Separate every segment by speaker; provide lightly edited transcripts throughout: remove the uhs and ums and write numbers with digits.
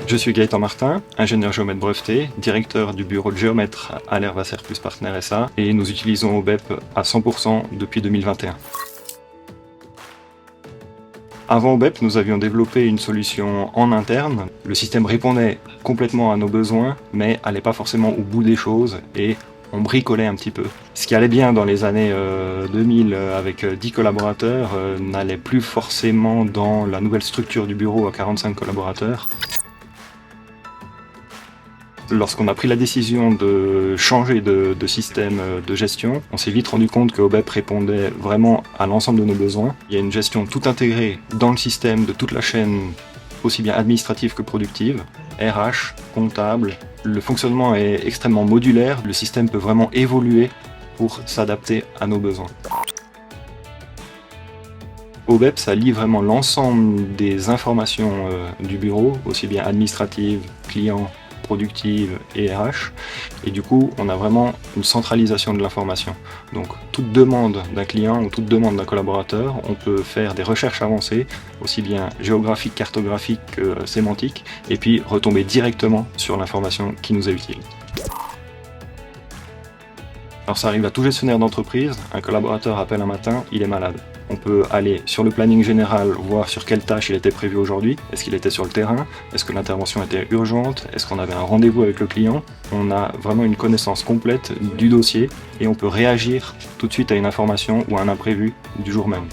Speaker 1: Je suis Gaëtan Martin, ingénieur géomètre breveté, directeur du bureau de géomètre à l'Hervasser Plus Partner SA et nous utilisons OBEP à 100% depuis 2021. Avant OBEP, nous avions développé une solution en interne. Le système répondait complètement à nos besoins, mais allait pas forcément au bout des choses et on bricolait un petit peu. Ce qui allait bien dans les années 2000 avec 10 collaborateurs n'allait plus forcément dans la nouvelle structure du bureau à 45 collaborateurs. Lorsqu'on a pris la décision de changer de système de gestion, on s'est vite rendu compte que OBEP répondait vraiment à l'ensemble de nos besoins. Il y a une gestion tout intégrée dans le système de toute la chaîne, aussi bien administrative que productive, RH, comptable. Le fonctionnement est extrêmement modulaire, le système peut vraiment évoluer pour s'adapter à nos besoins. OBEP, ça lie vraiment l'ensemble des informations du bureau, aussi bien administratives, clients, productive et RH, et du coup on a vraiment une centralisation de l'information. Donc toute demande d'un client ou toute demande d'un collaborateur, on peut faire des recherches avancées, aussi bien géographiques, cartographiques que sémantiques, et puis retomber directement sur l'information qui nous est utile. Alors ça arrive à tout gestionnaire d'entreprise, un collaborateur appelle un matin, il est malade. On peut aller sur le planning général, voir sur quelle tâche il était prévu aujourd'hui, est-ce qu'il était sur le terrain, est-ce que l'intervention était urgente, est-ce qu'on avait un rendez-vous avec le client. On a vraiment une connaissance complète du dossier et on peut réagir tout de suite à une information ou à un imprévu du jour même.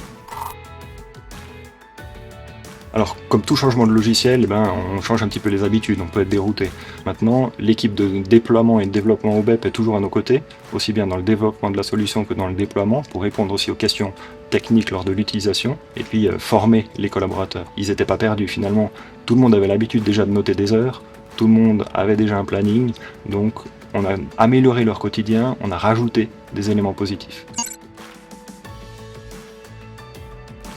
Speaker 1: Alors, comme tout changement de logiciel, on change un petit peu les habitudes, on peut être dérouté. Maintenant, l'équipe de déploiement et de développement OBEP est toujours à nos côtés, aussi bien dans le développement de la solution que dans le déploiement, pour répondre aussi aux questions techniques lors de l'utilisation, et puis former les collaborateurs. Ils n'étaient pas perdus finalement, tout le monde avait l'habitude déjà de noter des heures, tout le monde avait déjà un planning, donc on a amélioré leur quotidien, on a rajouté des éléments positifs.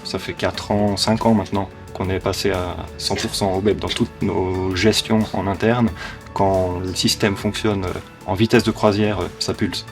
Speaker 1: Ça fait 4 ans, 5 ans maintenant qu'on est passé à 100% OBEP dans toutes nos gestions en interne. Quand le système fonctionne en vitesse de croisière, ça pulse.